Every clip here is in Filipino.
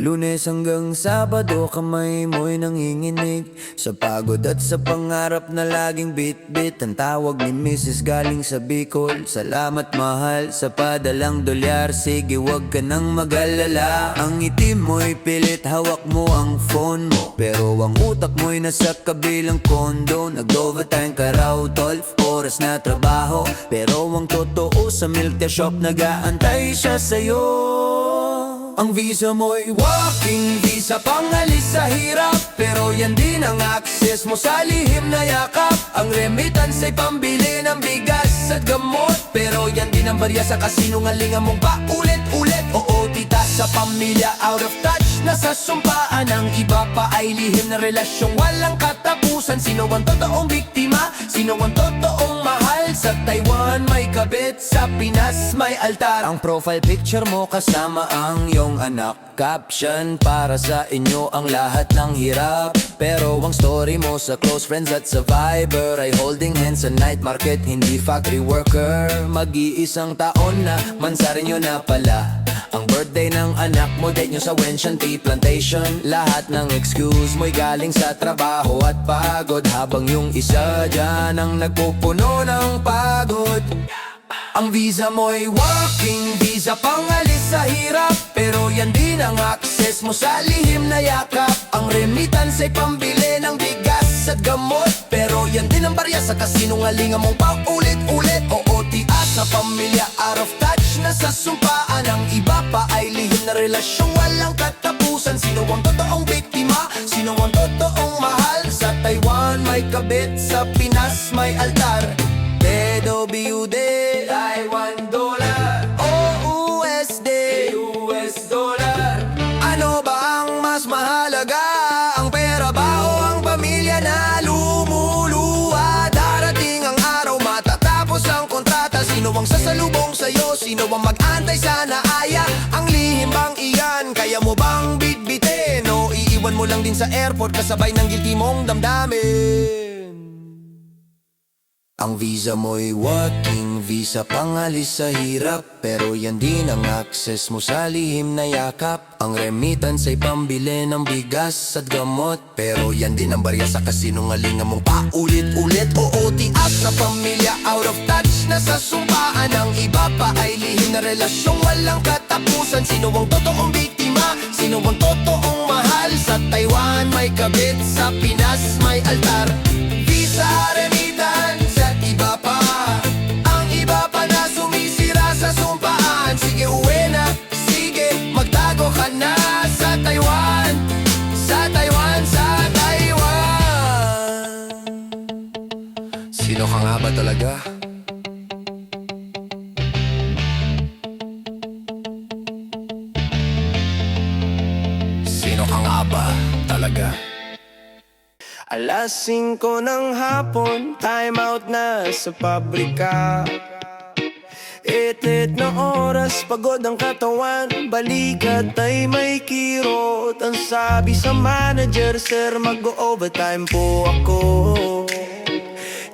Lunes hanggang Sabado, kamay mo'y nanginginig sa pagod at sa pangarap na laging bit-bit. Ang tawag ni Mrs. galing sa Bicol, salamat mahal sa padalang dolyar. Sige wag ka nang mag-alala, ang itim mo'y pilit, hawak mo ang phone mo, pero ang utak mo'y nasa kabilang kondo. Nag-overtime ka raw, 12 oras na trabaho, pero ang totoo sa milk tea shop nag-aantay siya sa'yo. Ang visa mo'y walking visa, pangalis sa hirap, pero yan din ang access mo sa lihim na yakap. Ang remittance ay pambili ng bigas at gamot, pero yan din ang barya sa kasinungalingan mong paulit-ulit. Oo tita, sa pamilya out of touch, nasa sumpaan. Ang iba pa ay lihim na relasyong walang katapusan. Sino ang totoong biktima? Sino ang totoong mahal? Sa Taiwan may kabit, sa Pinas may altar. Ang profile picture mo kasama ang iyong anak, caption para sa inyo ang lahat ng hirap. Pero ang story mo sa close friends at sa Viber ay holding hands sa night market, hindi factory worker. Mag-iisang taon na, mansarin nyo na pala ang birthday ng anak mo, date nyo sa Wenshan Tea Plantation. Lahat ng excuse mo'y galing sa trabaho at pagod, habang yung isa dyan ang nagpupuno ng pagod. Ang visa mo'y working visa, pangalis sa hirap, pero yan din ang access mo sa lihim na yakap. Ang remittance ay pambili ng bigas at gamot, pero yan din ang barya sa kasinungalingan mong paulit-ulit. Oo tias sa pamilya out of touch, nasa sumpaan. Ang iba pa ay lihim na relasyong walang katapusan. Sino ang totoong biktima? Sino ang totoong mahal? Sa Taiwan may kabit, sa Pinas may altar. PWD, Taiwan dollar, o USD, US dollar. Ano ba ang mas mahalaga? Ang pera ba o ang pamilya na lumuluwa? Darating ang araw, matatapos ang kontrata. Sino ang sasalubong sa'yo? Sino ang mag-antay sa naaya? Ang lihim bang iyan? Kaya mo bang bitbitin? O iiwan mo lang din sa airport kasabay ng guilty mong damdamin? Ang visa mo'y working visa, pangalis sa hirap, pero yan din ang access mo sa lihim na yakap. Ang remittance ay pambili ng bigas at gamot, pero yan din ang barya sa kasinungalingan mong paulit-ulit. Oo tias na pamilya out of touch, nasa sumpaan. Ang iba pa ay lihim na relasyong walang katapusan. Sino ang totoong biktima? Sino ang totoong mahal? Sa Taiwan may kabit, sa Pinas may altar. Visa, remittance at iba pa, ang iba pa na sumisira sa sumpaan. Sige uwi na, sige magtago ka na sa Taiwan, sa Taiwan, sa Taiwan. Sino ka nga ba talaga? Sino ka nga ba talaga? Alas 5 ng hapon, time out na sa pabrika. Itit na oras, pagod ang katawan, balikat ay may kirot. Ang sabi sa manager, sir mag-overtime po ako.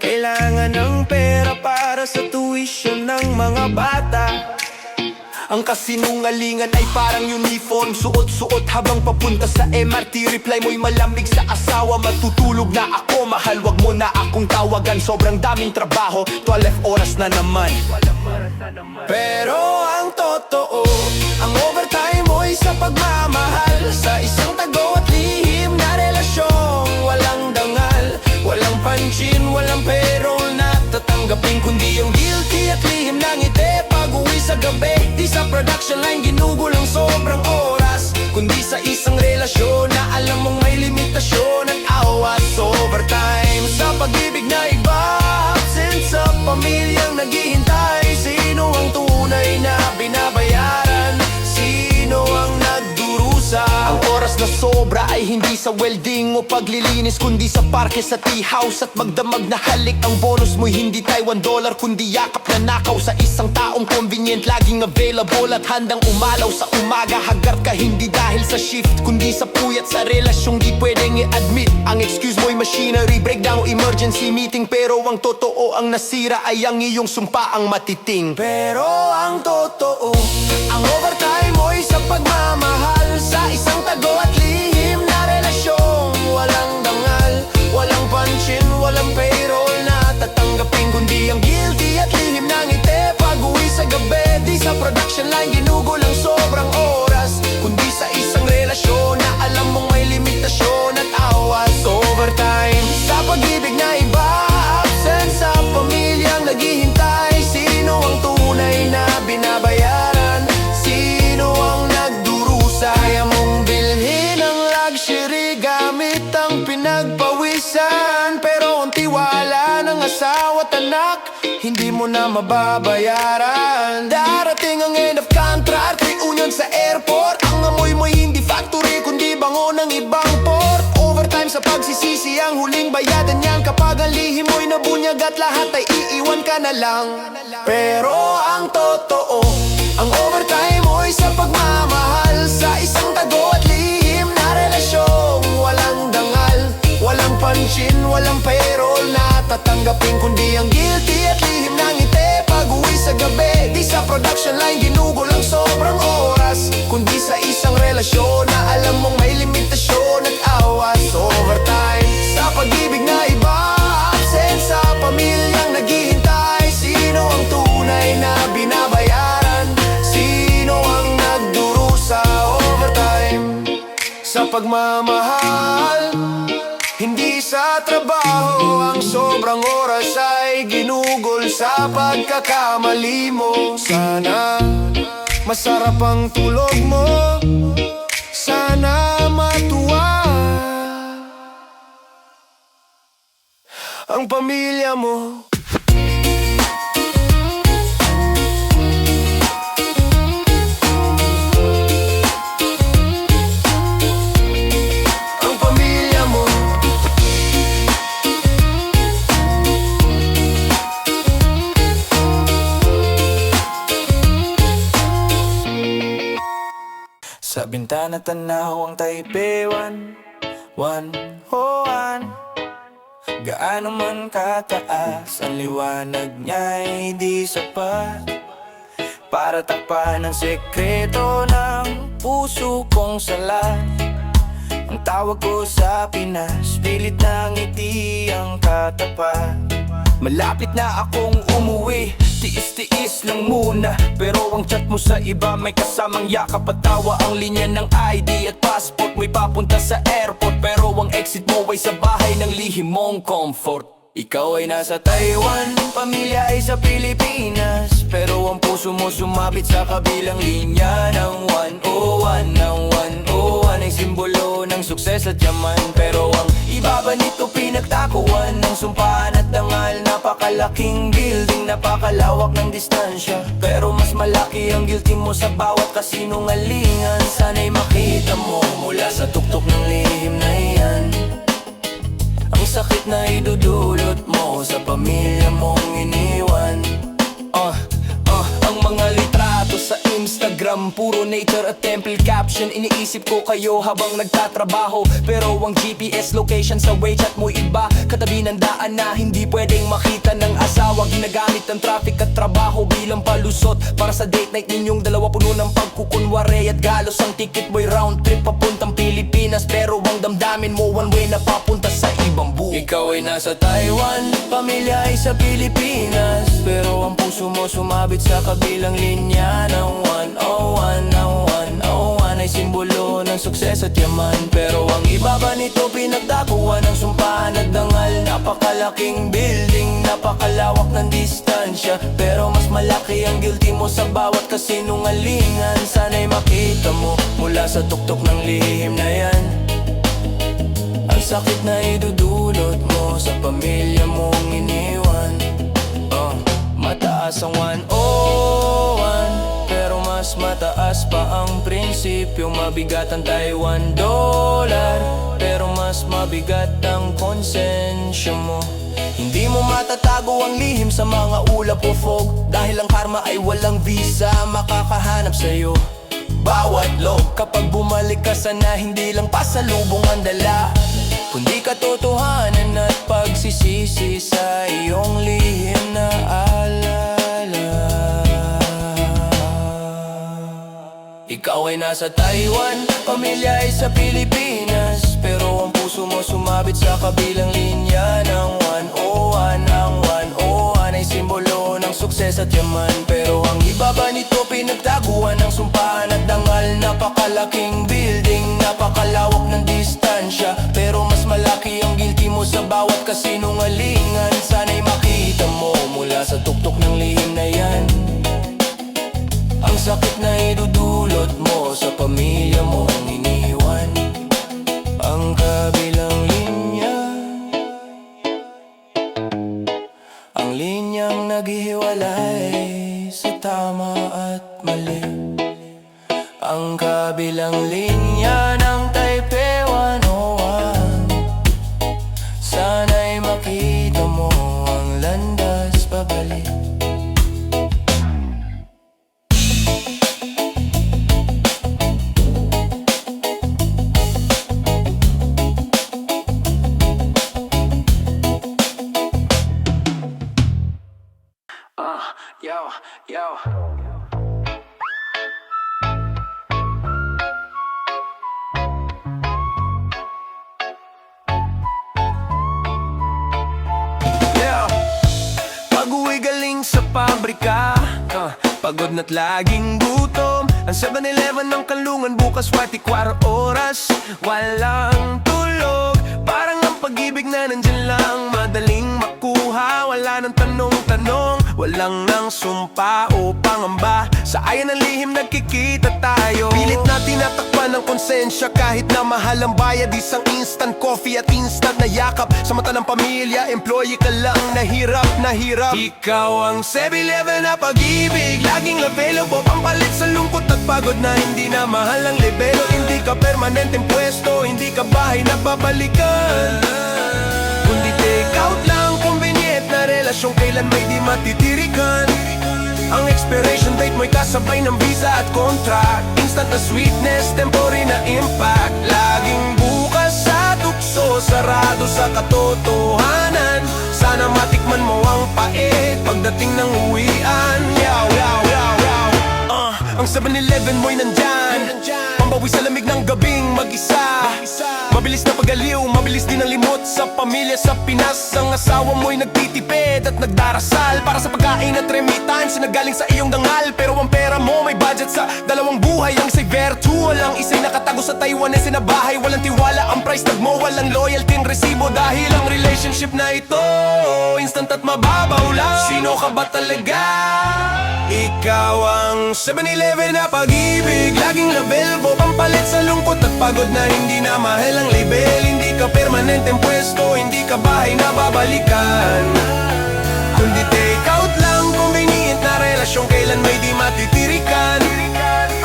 Kailangan ng pera para sa tuition ng mga bata. Ang kasinungalingan ay parang uniform, suot-suot habang papunta sa MRT. Reply mo'y malamig sa asawa, matutulog na ako, mahal wag mo na akong tawagan. Sobrang daming trabaho, 12 oras na naman. Pero ang totoo, ang overtime mo'y sa pagmamahal, sa isang tago at lihim na relasyong walang dangal, walang pansin, walang payroll na tatanggapin, kundi yung guilty at lihim ng ngiti pag-uwi sa gabi. Di sa production line ginugulang sobrang oras, kundi sa isang relasyon na alam mong may limitasyon at awas. Overtime sa pag-ibig na iba, absent sa pamilyang naghihintay. Sino ang tunay na binabayaran? Sino ang nagdurusa? Ang oras na sobra ay hindi sa welding o paglilinis, kundi sa parke sa tea house at magdamag na halik. Ang bonus mo'y hindi Taiwan dollar, kundi yakap na nakaw sa isang taong convenient, laging available at handang umalaw sa umaga. Hagar ka hindi dahil sa shift, kundi sa puyat sa relasyong di pwedeng i-admit. Ang excuse mo'y machinery breakdown o emergency meeting, pero ang totoo ang nasira ay ang iyong sumpa ang matiting. Pero ang totoo, ang overtime mo'y sa pagmamahal, sa isang hindi mo na mababayaran. Darating ang end of contract, reunion sa airport. Ang amoy mo'y hindi factory, kundi bango ng ibang port. Overtime sa pagsisisi, ang huling bayadan niyan. Kapag ang lihim mo'y nabunyag at lahat ay iiwan ka na lang. Pero ang totoo, ang overtime mo'y sa pagmamahal sa isang tago at lihim na relasyong walang dangal, walang panshin, walang payroll na tatanggapin, kundi ang guilty at lihim ng ngiti. Pag-uwi sa gabi, di sa production line ginugol ang sobrang oras, kundi sa isang relasyon na alam mong may limitasyon at awas. Overtime sa pag-ibig na iba, absent sa pamilyang naghihintay. Sino ang tunay na binabayaran? Sino ang nagdurusa? Overtime sa pagmamahal, hindi sa trabaho. Ang sobrang oras ay ginugol sa pagkakamali mo. Sana masarap ang tulog mo, sana matuwa ang pamilya mo. Ang pamilya mo. Sa bintana tanaw ang Taipewan, 101. Gaano man kataas, ang liwanag niya'y di sapat para takpan ang sekreto ng puso kong salat. Ang tawag ko sa Pinas, pilit na ngiti ang katapat. Malapit na akong umuwi, tiis-tiis lang muna. Pero ang chat mo sa iba may kasamang yakap at tawa. Ang linya ng ID at passport mo'y papunta sa airport, pero ang exit mo ay sa bahay ng lihim mong comfort. Ikaw ay nasa Taiwan, pamilya ay sa Pilipinas, pero ang puso mo sumabit sa kabilang linya ng 101. Ng 101 ay simbolo ng sukses at yaman, pero ang ibaba nito pinagtakuan ng sumpaan at dangal. Napakalaking building, napakalawak ng distansya, pero mas malaki ang guilty mo sa bawat kasinungalingan. Sana'y makita mo mula sa tuktok ng lihim na iyan ang sakit na idudulot mo sa pamilya mong iniwan. Ang mga litrato sa Instagram, puro nature at temple caption. Iniisip ko kayo habang nagtatrabaho, pero ang GPS location sa WeChat mo iba. Katabi ng daan na hindi pwedeng makita ng asawa. Ginagamit ang traffic at trabaho bilang palusot para sa date night ninyong dalawa. Puno ng pagkukunwari at galos ang ticket mo'y round trip papuntang Pilipinas, pero ang damdamin mo one way na papunta sa ibang buo. Ikaw ay nasa Taiwan, pamilya ay sa Pilipinas, pero ang puso mo sumabit sa kabilang linya ng 101. Ng 101 ay simbolo ng sukses at yaman, pero ang ibaba nito pinagtakuan ng sumpaan at dangal. Napakalaking building, napakalawak ng distansya, pero mas malaki ang guilty mo sa bawat kasinungalingan. Sana'y makita mo mula sa tuktok ng lihim na yan ang sakit na idudulot mo sa pamilya mong iniwan. Mataas ang 101, pero mas mataas pa ang prinsipyo. Mabigat ang Taiwan dollar, pero mas mabigat ang konsensya mo. Hindi mo matatago ang lihim sa mga ulap o fog, dahil ang karma ay walang visa makakahanap sa'yo. Bawat loob kapag bumalik ka, sana hindi lang pasalubong ang dala, kundi katotohanan at pagsisisi sa iyong lihim na alala. Ikaw ay nasa Taiwan, pamilya ay sa Pilipinas, pero ang puso mo sumabit sa kabilang linya ng 101. Ang 101 ay simbolo ng sukses at yaman, pero ang ibaba nito pinagtaguan ng sumpaan at dangal. Napakalaking building, napakalawak ng distansya, pero mas malaki ang guilty mo sa bawat kasinungalingan. Sana'y makita mo mula sa tuktok ng lihim na yan ang sakit na idudulot mo sa pamilya mong iniwan. Ang kabilang linya, ang linyang naghihintay pabrika. Pagod na't laging gutom. Ang 7-Eleven ng Kanlungan bukas 24 oras. Walang tulog, parang ang pag-ibig na nandyan lang, madaling makuha. Wala nang tanong-tanong, walang nang sumpa o pangamba. Sa ayan ng lihim nagkikita tayo. Pilit na tinatakpan ng konsensya kahit na mahal ang bayad. Isang instant coffee at instant na yakap. Sa mata ng pamilya, employee ka lang, nahirap na hirap. Ikaw ang 7-Eleven na pag-ibig, laging available, pampalit sa lungkot at pagod na hindi na mahal ang lebelo. Hindi ka permanenteng pwesto, hindi ka bahay na babalikan, kundi take out lang, convenient na relasyon, kailan may di matitirikan. Ang expiration date mo'y kasabay ng visa at contract. Instant na sweetness, temporary na impact. Laging bukas sa tukso, sarado sa katotohanan. Sana matikman mo ang pait pagdating ng uwian. Ang 7-Eleven mo'y nandyan, pambawi sa lamig ng gabing mag-isa. Mabilis na pagaliw, mabilis din ang limot sa pamilya sa Pinas. Ang asawa mo'y nagtitipid at nagdarasal para sa pagkain at remittance na galing sa iyong dangal. Pero ang pera mo may budget sa dalawang buhay. Ang isa'y virtual, ang isa'y nakatago sa Taiwanese na bahay. Walang tiwala ang price tag mo, walang loyalty ang resibo. Dahil ang relationship na ito instant at mababaw lang. Sino ka ba talaga? Ikaw ang 7-Eleven na pag-ibig, laging labelbo, pampalit sa lungkot at pagod na hindi na mahal ang label. Hindi ka permanenteng pwesto, hindi ka bahay na babalikan, kundi take out lang, convenient na relasyon, kailan may di matitirikan.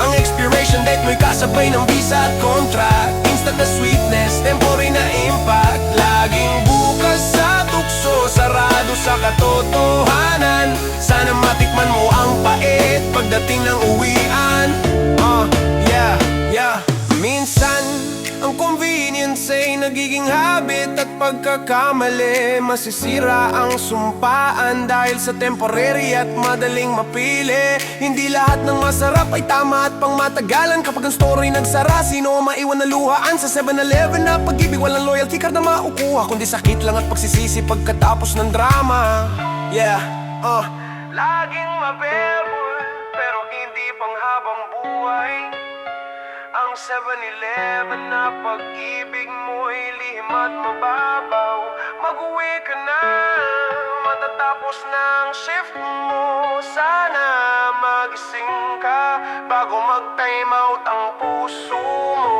Ang expiration date mo'y kasabay ng visa at contract. Instant na sweetness, temporary na impact. Laging bukas sa tukso, sarado sa katotohanan. Sana matikman mo ang pait pagdating ng uwian. Minsan, ang convenience ay nagiging habit at pagkakamali. Masisira ang sumpaan dahil sa temporary at madaling mapili. Hindi lahat ng masarap ay tama at pangmatagalan. Kapag ang story nagsara, sino ang maiwan na luhaan? Sa 7-Eleven na pag-ibig, walang loyalty card na maukuha, kundi sakit lang at pagsisisi pagkatapos ng drama. Laging mabebol, pero hindi panghabang buhay. Ang 7-Eleven na pag-ibig mo'y lihim at mababaw. Mag-uwi ka na, matatapos ng shift mo. Sana magising ka bago mag-time out ang puso mo.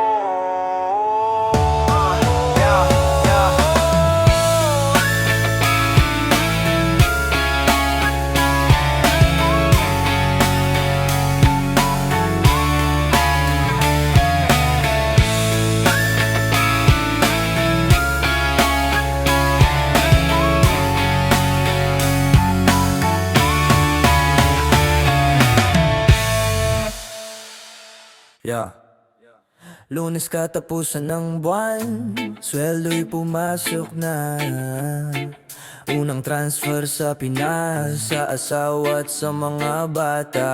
Lunes katapusan ng buwan, sweldo'y pumasok na. Unang transfer sa Pinas, sa asawa at sa mga bata.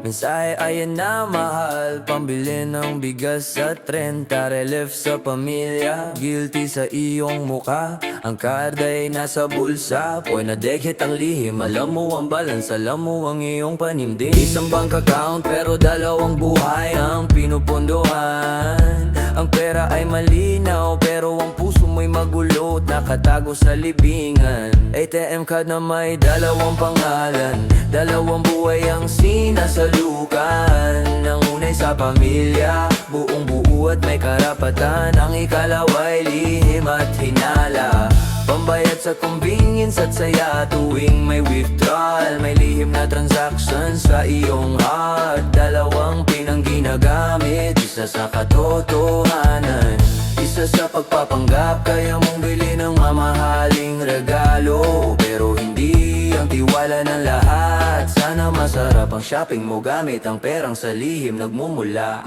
Mensahe ayan na mahal, pambili ng bigas at 30. Relief sa pamilya, guilty sa iyong muka. Ang karda ay nasa bulsa, po'y nadekit ang lihim. Alam mo ang balance, alam mo ang iyong panimdim. Isang bank account pero dalawang buhay ang pinupunduhan. Ang pera ay malinaw pero ang puso mo'y magulo at nakatago sa libingan. ATM card na may dalawang pangalan, dalawang buhay ang sinasalukan. Ang unay sa pamilya, buong buo at may karapatan. Ang ikalaway lihim at hinala, pambayad sa convenience at saya tuwing may withdrawal. May lihim na transaction sa iyong heart. Dalawang pinang ginagamit, isa sa katotohanan, isa sa pagpapanggap. Kaya mong bili ng mamahaling regalo, pero hindi ang tiwala ng lahat. Sana masarap ang shopping mo gamit ang perang sa lihim nagmumula.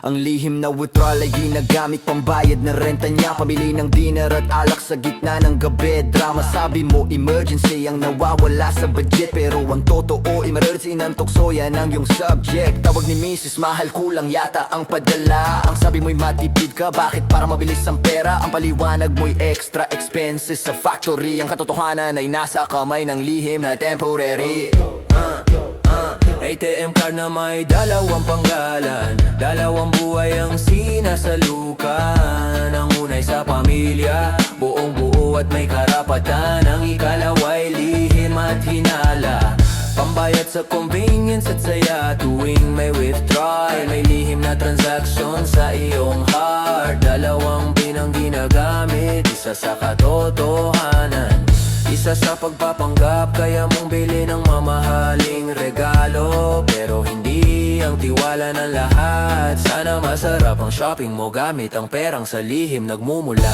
Ang lihim na withdrawal ay ginagamit pambayad na renta niya. Pamili ng dinner at alak sa gitna ng gabi. Drama sabi mo emergency ang nawawala sa budget, pero ang totoo emergency ng tukso, yan ang yung subject. Tawag ni Mrs. Mahal, kulang yata ang padala. Ang sabi mo'y matipid ka, bakit para mabilis ang pera? Ang paliwanag mo'y extra expenses sa factory. Ang katotohanan ay nasa kamay ng lihim na temporary. ATM card na may dalawang panggalan, dalawang buhay ang sinasalukan. Ang unay sa pamilya, buong buo at may karapatan. Ang ikalaway lihim at hinala, pambayad sa convenience at saya. Tuwing may withdrawal, may lihim na transaction sa iyong heart. Dalawang pinang ginagamit, isa sa katotohanan, isa sa pagpapanggap. Kaya mong bili ng mamahaling regalo, pero hindi ang tiwala ng lahat. Sana masarap ang shopping mo gamit ang perang sa lihim nagmumula.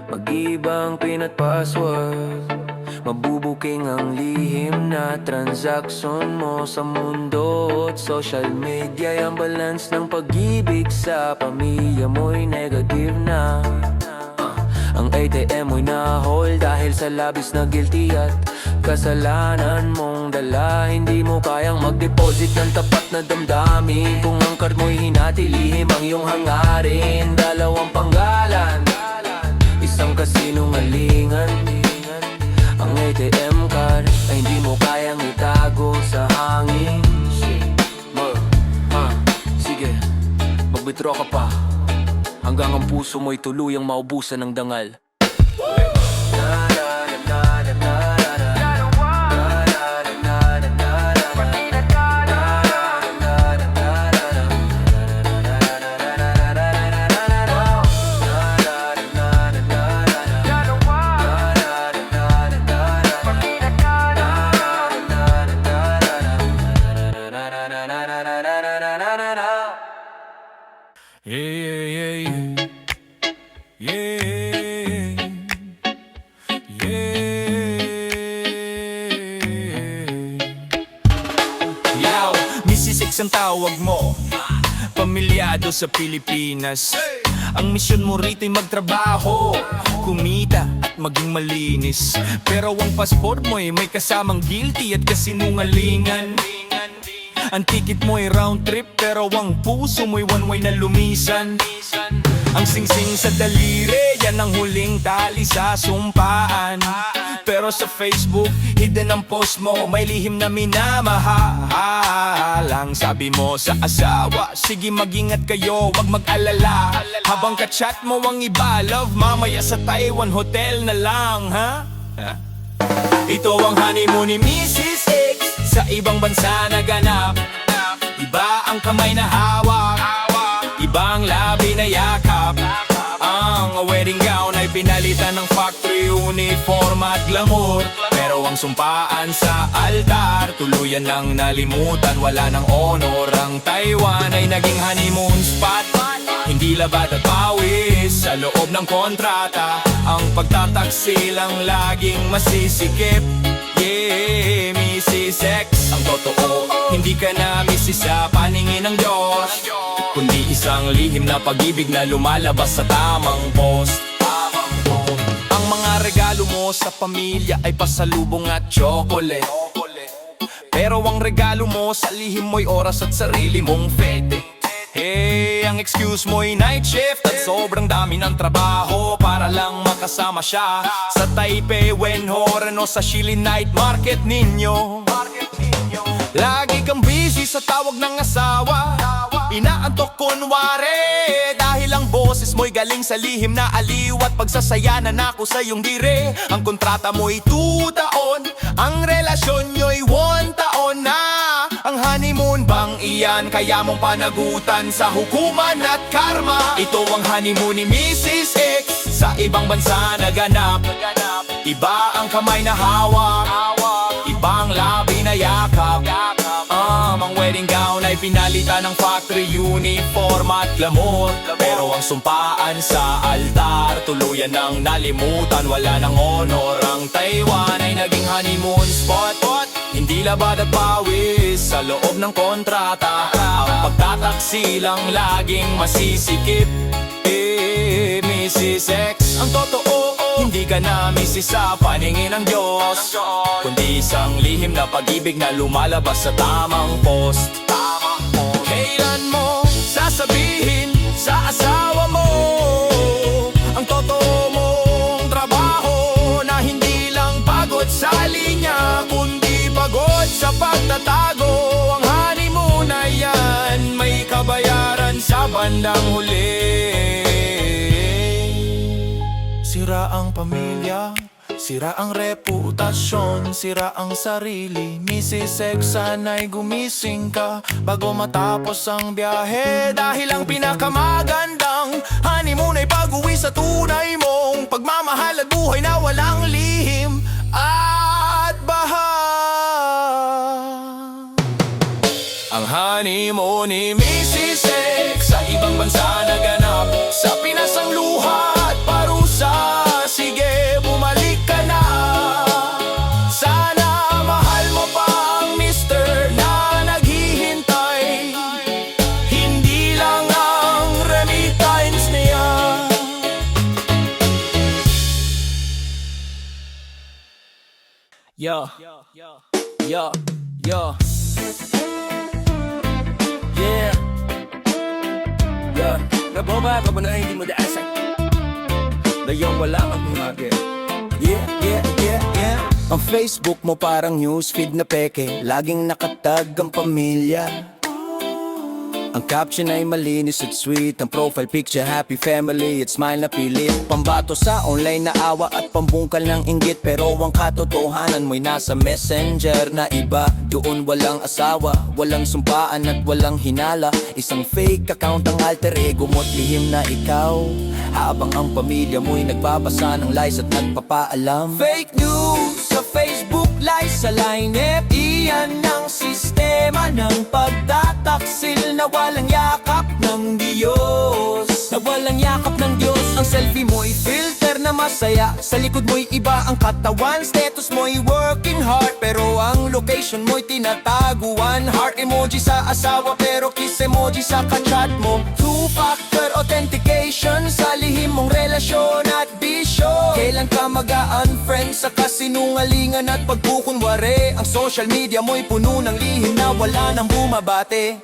Mag-ibang pin at password, mabubuking ang lihim na transaction mo sa mundo at social media. Ang balance ng pag-ibig sa pamilya mo'y negative na. Ang ATM mo'y na-hold dahil sa labis na guilty at kasalanan mong dala. Hindi mo kayang mag-deposit ng tapat na damdamin. Kung ang card mo'y hinati, lihim ang iyong hangarin. Dalawang panggalan, isang kasinungalingan. Ang ATM card ay hindi mo kayang itago sa hangin. Sige, mag-withdraw ka pa hanggang ang puso mo'y tuluyang maubusan ng dangal. Mrs. X ang tawag mo, pamilyado sa Pilipinas. Ang misyon mo rito'y magtrabaho, kumita at maging malinis. Pero ang passport mo'y may kasamang guilty at kasinungalingan. Ang ticket mo'y round trip, pero ang puso mo'y one way na lumisan. Ang singsing sa daliri, yan ang huling tali sa sumpaan. Pero sa Facebook, hidden ang post mo, may lihim na minamahal. Ang sabi mo sa asawa, sige mag-ingat kayo, wag mag-alala. Habang ka-chat mo ang iba, love mamaya sa Taiwan hotel na lang, ha? Ito ang honeymoon ni Mrs. X, sa ibang bansa naganap. Iba ang kamay na hawak, ibang labi na yakap. Ang wedding gown ay pinalitan ng factory uniform at glamour. Pero ang sumpaan sa altar, tuluyan lang nalimutan, wala ng honor. Ang Taiwan ay naging honeymoon spot, hindi labad at pawis sa loob ng kontrata. Ang pagtataksil ang laging masisikip. Yeah, Mrs. X, ang totoo, hindi ka na misis sa paningin ng Diyos, kundi isang lihim na pag-ibig na lumalabas sa tamang post. Ang mga regalo mo sa pamilya ay pasalubong at chocolate, pero ang regalo mo sa lihim mo'y oras at sarili mong fete. Hey, ang excuse mo'y night shift at sobrang dami ng trabaho para lang makasama siya sa Taipei, Wenhoren o sa Shili night market ninyo. Lagi kang busy sa tawag ng asawa, inaantok kunwari, dahil ang boses mo'y galing sa lihim na aliw at pagsasayanan ako sa iyong dire. Ang kontrata mo'y 2 taon, ang relasyon nyo'y 1 taon na. Ang honeymoon bang iyan, kaya mong panagutan sa hukuman at karma? Ito ang honeymoon ni Mrs. X, sa ibang bansa naganap. Iba ang kamay na hawak, ibang labi na yakap. Ang wedding gown ay pinalitan ng factory uniform at glamour. Pero ang sumpaan sa altar, tuluyan ng nalimutan, wala ng honor. Ang Taiwan ay naging honeymoon spot. Hindi labad at pawis sa loob ng kontrata. Ang pagtataksilang laging masisikip. Mrs. X, ang totoo, hindi ka na misis sa paningin ng Diyos, kundi isang lihim na pag-ibig na lumalabas sa tamang post. Kailan mo sasabihin sa asawa mo ang totoo mong trabaho, na hindi lang pagod sa linya, kundi pagod sa pagtatago? Ang honeymoon na yan, may kabayaran sa bandang huli. Sira ang pamilya, sira ang reputasyon, sira ang sarili. Mrs. X, sana'y gumising ka bago matapos ang biyahe. Dahil ang pinakamagandang honeymoon ay pag-uwi sa tunay mong pagmamahal at buhay na walang lihim at baha. Ang honeymoon ni Mrs. X sa ibang bansa naganap, sa Pinas ang luha at parusa. Sige, bumalik ka na. Sana mahal mo pa ang mister na naghihintay, hindi lang ang remittance niya. Yo, yo, yo. Yeah. Yeah. Naboba ka ba na hindi mo daasay? Dayong wala kang humagit. Yeah, yeah, yeah, yeah. Ang Facebook mo parang newsfeed na peke, laging nakatag ang pamilya. Ang caption ay malinis at sweet, ang profile picture happy family, it's smile na pilit. Pambato sa online na awa at pambungkal ng inggit, pero ang katotohanan mo'y nasa messenger na iba. Doon walang asawa, walang sumpaan at walang hinala. Isang fake account ang alter ego mo't lihim na ikaw, habang ang pamilya mo'y nagbabasa ng lies at nagpapaalam. Fake news sa Facebook, lies sa lineup. Iyan ang sistema ng pagtataksil na walang yakap ng Diyos, na walang yakap ng Diyos. Ang selfie mo'y filter na masaya, sa likod mo'y iba ang katawan. Status mo'y working hard, pero ang location mo'y tinataguan. Heart emoji sa asawa, pero kiss emoji sa kachat mo. Two-factor authentication sa lihim mong relasyon at bisyo. Kailan ka mag-unfriend sa kasinungalingan at pagkukunwari? Ang social media mo'y puno ng lihim na wala nang bumabate.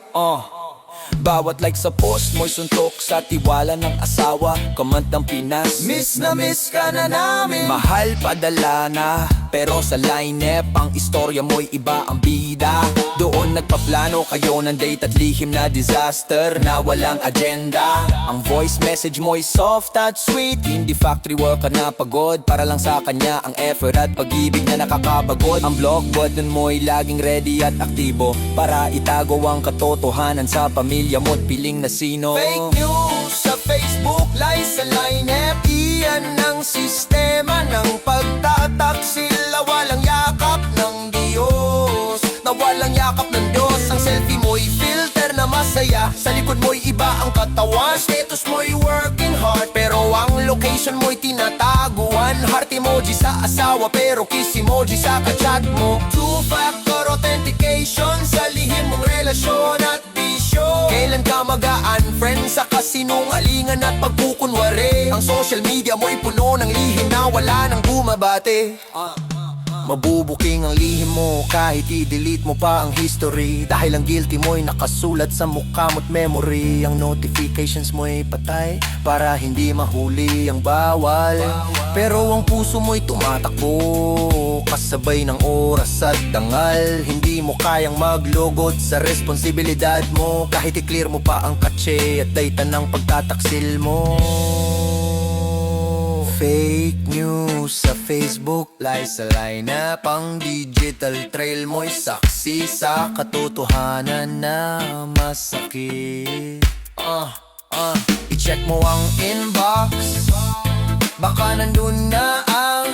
Bawat like sa post mo'y suntok sa tiwala ng asawa. Comment ng Pinas, miss na miss ka na namin. Mahal padala na, pero sa lineup ang istorya mo'y iba ang bida. Doon nagpaplano kayo ng date at lihim na disaster na walang agenda. Ang voice message mo'y soft at sweet, hindi factory work ka na pagod, para lang sa kanya ang effort at pag-ibig na nakakabagod. Ang block button mo'y laging ready at aktibo, para itago ang katotohanan sa pamilya mo't piling na sino. Fake news sa Facebook, lies sa lineup. Iyan ang sistema ng pagtataksil na walang yakap ng Diyos, na walang yakap ng Diyos. Ang selfie mo'y filter na masaya, sa likod mo'y iba ang katawan. Status mo'y working hard, pero ang location mo'y tinataguan. Heart emoji sa asawa, pero kiss emoji sa kachat mo. Two-factor authentication sa lihim mong relasyon at bisyo. Kailan ka mag-unfriend sa kasinungalingan at pagkukunwari? Ang social media mo'y puno ng lihim na wala nang bumabate. Mabubuking ang lihim mo kahit i-delete mo pa ang history, dahil ang guilty mo'y nakasulat sa mukha mo't memory. Ang notifications mo'y patay para hindi mahuli ang bawal, pero ang puso mo'y tumatakbo kasabay ng oras at dangal. Hindi mo kayang maglugod sa responsibilidad mo, kahit i-clear mo pa ang katse at data ng pagtataksil mo. Fake news sa Facebook, lies sa lineup. Ang digital trail mo'y saksi sa katotohanan na masakit. I-check mo ang inbox, baka nandun na ang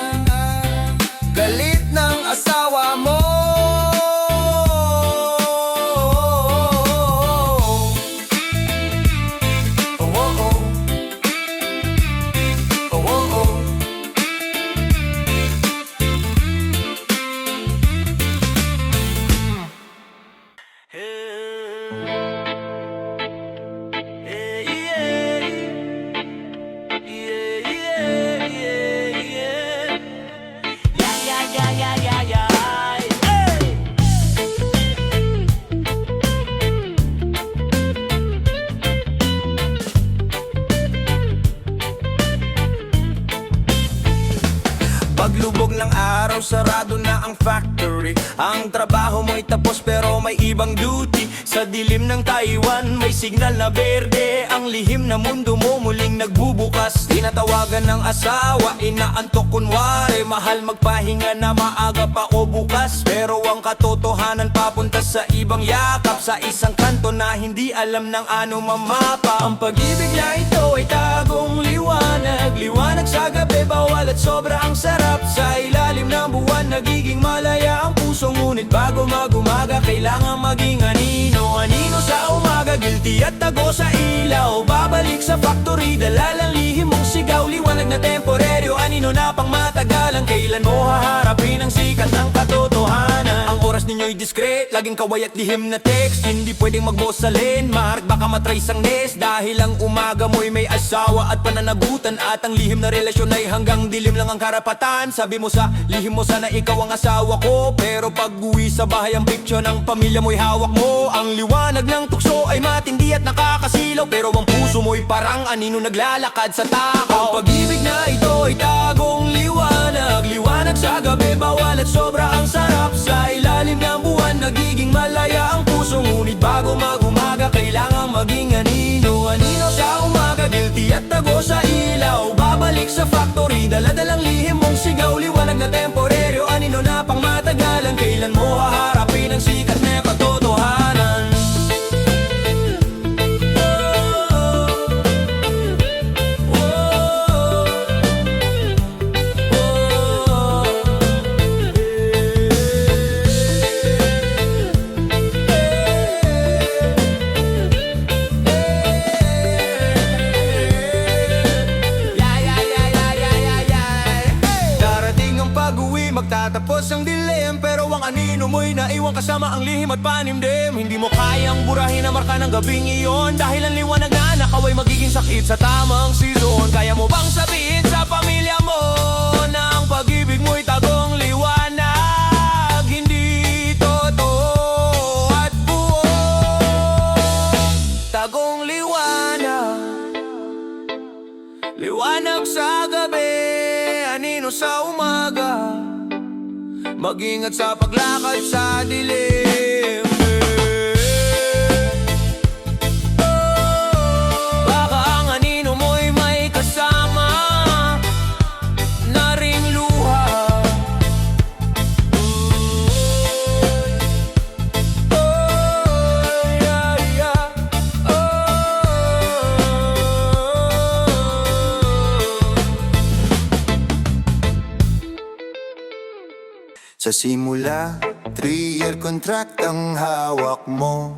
Paglubog ng araw, sarado na ang factory. Ang trabaho mo'y tapos pero may ibang duty. Sa dilim ng Taiwan, may signal na berde. Ang lihim na mundo mo muling nagbubukas. Tinatawagan ng asawa, inaantok kunwari. Mahal magpahinga na maaga pa o bukas. Pero ang katotohanan papunta sa ibang yakap. Sa isang kanto na hindi alam ng ano mamapa. Ang pag-ibig na ito ay tagong liwanag. Liwanag sa gabi, bawal at sobra ang sarap. Sa ilalim ng buwan, nagiging malaya ang puso. Ngunit bago mag-umaga, kailangan maging anino sa umaga, guilty at tago sa ilaw. Babalik sa factory, dala lang lihim mong sigaw. Liwanag na temporaryo, anino na pang matagalan. Kailan mo haharapin ang sikat ng katotohanan? Ang oras ninyo'y discreet, laging kaway at lihim na text. Hindi pwedeng mag-boss sa landmark, baka matrace ang nest. Dahil ang umaga mo'y may asawa at pananagutan. At ang lihim na relasyon ay hanggang dilim lang ang karapatan. Sabi mo sa lihim mo sana ikaw ang asawa ko, pero pag uwi sa bahay ang picture ng pamilya mo'y hawak mo. Ang liwanag ng tukso ay matindi at nakakasilaw, pero ang puso mo'y parang anino naglalakad sa takaw. Ang pag-ibig na ito ay tagong liwanag. Liwanag sa gabi, bawal at sobra ang sarap. Sa ilalim ng buwan, nagiging malaya ang puso. Ngunit bago mag-umaga, kailangan maging anino sa umaga, guilty at tago sa ilaw. Babalik sa factory, dala-dalang lihim mong sigaw. Liwanag na temporaryo, anino na pang matagalan. Kailan mo haharapin ang sikat na katotohanan? Darating ang pag-uwi, magtatapos ang dilim. Pero ang anino mo'y naiwan kasama ang lihim at panimdim. Hindi mo kayang burahin ang marka ng gabing iyon, dahil ang liwanag na nakaway magiging sakit sa tamang season. Kaya mo bang sabihin sa pamilya mo na ang pag-ibig mo'y tagong liwanag? Hindi totoo at buo. Tagong liwanag, liwanag sa gabi, anino sa umaga. Mag-ingat sa paglakad sa dilim. Baka ang anino mo'y may kasama na ring luha. Sa simula, 3-year contract ang hawak mo.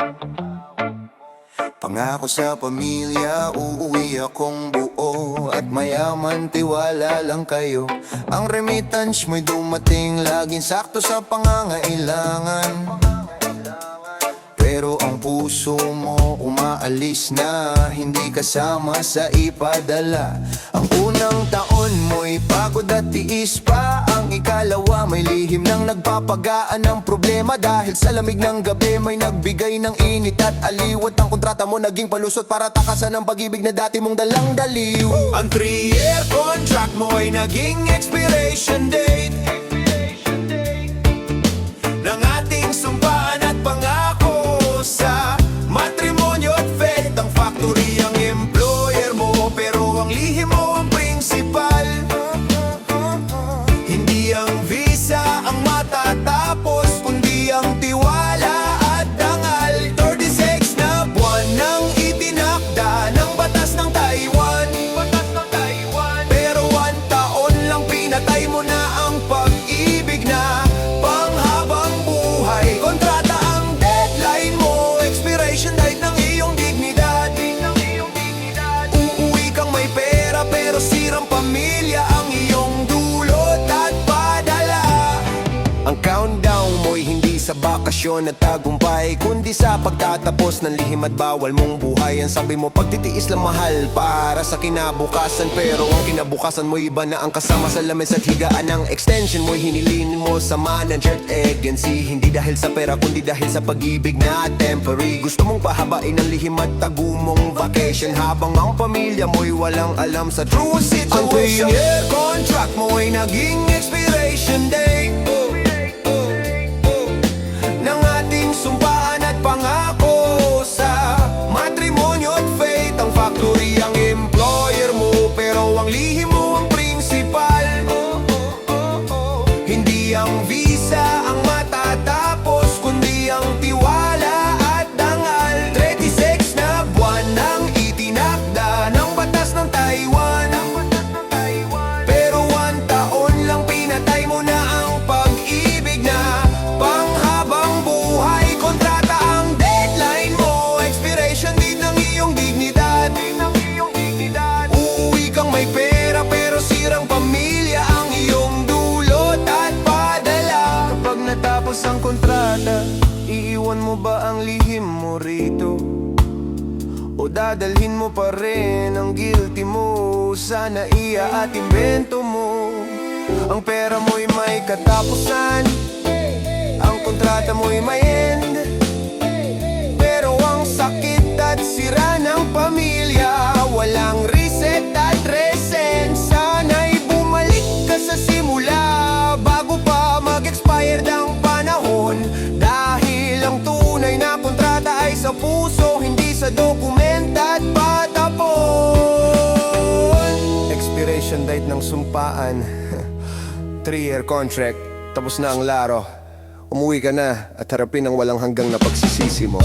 Pangako sa pamilya, uuwi akong buo. At mayaman, tiwala lang kayo. Ang remittance mo'y dumating, laging sakto sa pangangailangan. Pero ang puso mo umaalis na, hindi kasama sa ipadala. Ang unang taon mo'y pagod at tiis pa. Ang ikalawa may lihim nang nagpapagaan ng problema. Dahil sa lamig ng gabi may nagbigay ng init at aliwat. Ang kontrata mo naging palusot para takasan ang pag-ibig na dati mong dalang daliw. Ang 3-year contract mo ay naging expiration date ng ating sumpaan at pangako sa matrimonyo at fate. Ang factory ang employer mo, pero ang lihim mo ang principal. Hindi ang visa ang matatapos, kundi ang tiwala at dangal. 36 na buwan nang itinakda ng batas ng Taiwan. Pero 1 taon lang pinatay mo na ang pag-ibig na panghabang buhay. Kontrata ang deadline mo, expiration date ng iyong dignidad. Uuwi kang may pera pero sirang pamilya ang iyong dulot at padala. Ang countdown mo'y hindi sa bakasyon at tagumpay, kundi sa pagtatapos ng lihim at bawal mong buhay. Ang sabi mo pagtitiis lang mahal para sa kinabukasan, pero ang kinabukasan mo iba na ang kasama sa lamesa at higaan. Ang extension mo'y hinilin mo sa manager at agency, hindi dahil sa pera kundi dahil sa pag-ibig na temporary. Gusto mong pahabain ang lihim at tagumong vacation, habang ang pamilya mo'y walang alam sa true situation. Ang 3-year contract mo ay naging expiration Expiration date ng ating sumpaan at pangako sa matrimonyo at faith. Ang factory ang employer mo, pero ang lihim mo ang principal. Hindi ang visa ang matatapos, kundi ang tiwala at dangal. 36 na buwan nang itinakda ng batas ng Taiwan, pero 1 taon lang pinatay mo na ang pag-ibig na panghabang buhay. Kontrata ang deadline mo, expiration date ng iyong dignidad. Uuwi kang may pera pero sirang pamilya ang iyong dulot at padala. Kapag natapos ang kontrata, iiwan mo ba ang lihim mo rito? O dadalhin mo pa rin ang guilty mo? Sana iya at invento mo. Ang pera mo'y may katapusan, ang kontrata mo'y may end, pero ang sakit at sira ng pamilya walang reset at resent. Sana'y bumalik ka sa simula bago pa mag-expired ang panahon, dahil ang tunay na kontrata ay sa puso, hindi sa dokumenta at patapon. Expiration date ng sumpaan 3-year contract, tapos na ang laro. Umuwi ka na at harapin ang walang hanggang na pagsisisi mo.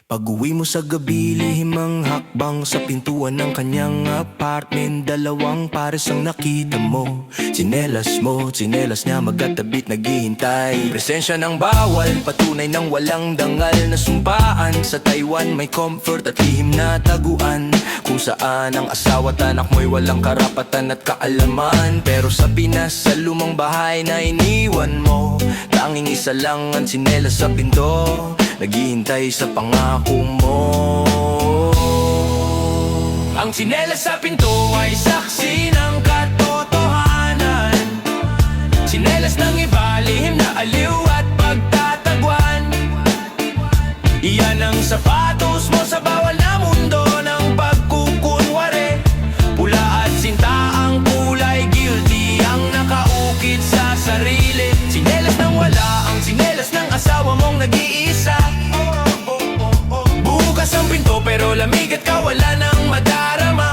Pag-uwi mo sa gabi, lihim ang hakbang sa pintuan ng kanyang apartment. Dalawang pares ang nakita mo, tsinelas mo, tsinelas niya magkatabit naghihintay. Presensya ng bawal, patunay ng walang dangal na sumpaan. Sa Taiwan may comfort at lihim na taguan, kung saan ang asawa at anak mo'y walang karapatan at kaalaman. Pero sa Pinas, sa lumang bahay na iniwan mo, tanging isa lang ang tsinelas sa pinto, naghihintay sa pangako mo. Ang tsinelas sa pinto ay saksi ng katotohanan. Tsinelas ng iba, lihim na aliw at pagtatagwan. Iyan ang sapatos mo sa bawal na mundo ng pagkukunwari. Pula at sinta ang kulay, guilty ang nakaukit sa sarili. Tsinelas ng wala, ang tsinelas ng asawa mong nag-iisa. Bukas ang pinto pero lamig at wala nang madarama.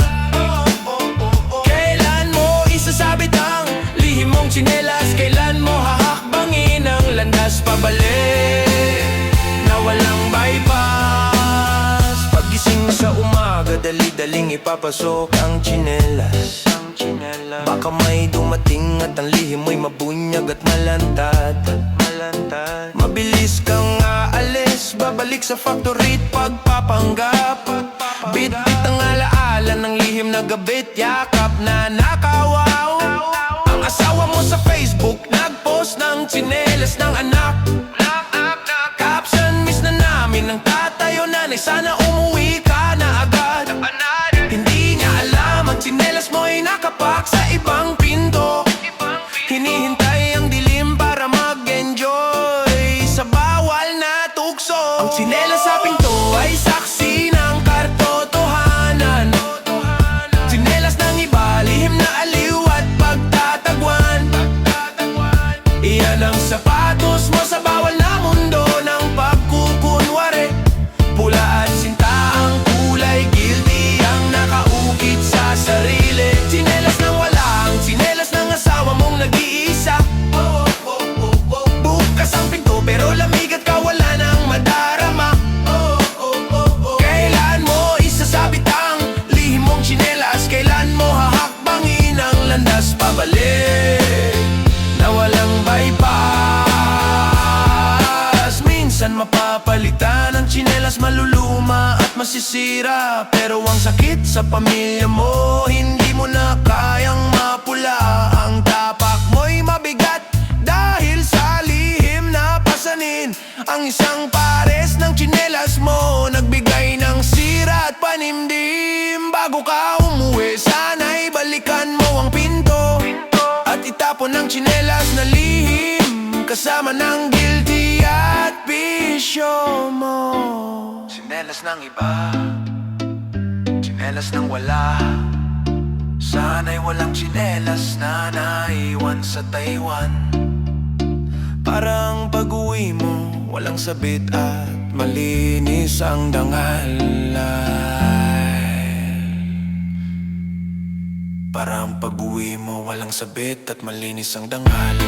Kailan mo isasabit ang lihim mong tsinelas? Kailan mo hahakbangin ang landas pabalik na walang bypass? Paggising sa umaga, dali-daling ipapasok ang tsinelas. Baka may dumating at ang lihim mo'y mabunyag at malantad. Mabilis kang aalis, babalik sa factory at pagpapanggap. Bit-bit ang alaala ng lihim na gabit, yakap na nakawaw. Ang asawa mo sa Facebook, nagpost ng tsinelas ng anak. Caption, miss na namin ng tatay o nanay, sana umuwi ka na agad. Hindi niya alam, ang tsinelas mo'y nakapak sa ibang pinto. Hinihintay ang dilim para mag-enjoy sa bawal na tukso. Ang tsinelas sa pinto ay saksi ng katotohanan. Tsinelas ng iba, lihim na aliw at pagtatagwan. Iyan ang sapatos mo sa bawal na mundo ng pagkukunwari. Pula at sinta ang kulay, guilty ang nakaukit sa sarili. Tsinelas ng wala, ang tsinelas ng asawa mong nag-iisa. Bukas ang pinto pero lamig at wala nang madarama. Kailan mo isasabit ang lihim mong tsinelas? Kailan mo hahakbangin ang landas pabalik na walang bypass? Minsan mapapalitan ang tsinelas, maluluma at masisira, pero ang sakit sa pamilya mo, hindi mo na kayang mapula. Ang tapak mo'y mabigat dahil sa lihim na pasanin. Ang isang pares ng tsinelas mo nagbigay ng sira at panimdim. Bago ka umuwi, sana'y balikan mo ang pinto. Nagtapon ng tsinelas na lihim, kasama ng guilty at bisyo mo. Tsinelas ng iba, tsinelas ng wala. Sana'y walang tsinelas na naiwan sa Taiwan. Parang pag-uwi mo, walang sabit at malinis ang dangal. Parang pag-uwi mo, walang sabit at malinis ang dangal.